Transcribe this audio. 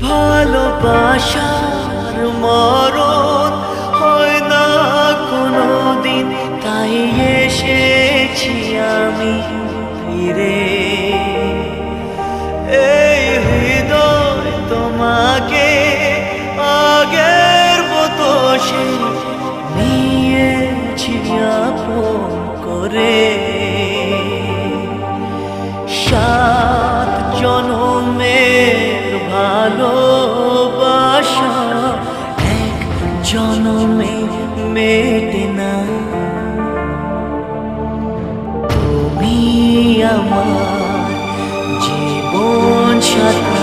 ভালোবাসার মরণ হয় না কোনোদিন, তাই এসেছি আমি ফিরে। এই হৃদয় তোমাকে আগের মতো সে নিয়েছি আপন করে। 7 জনমের ভালোবাসা এক জনমে মেটে না। তুমি আমার জীবন সাথী।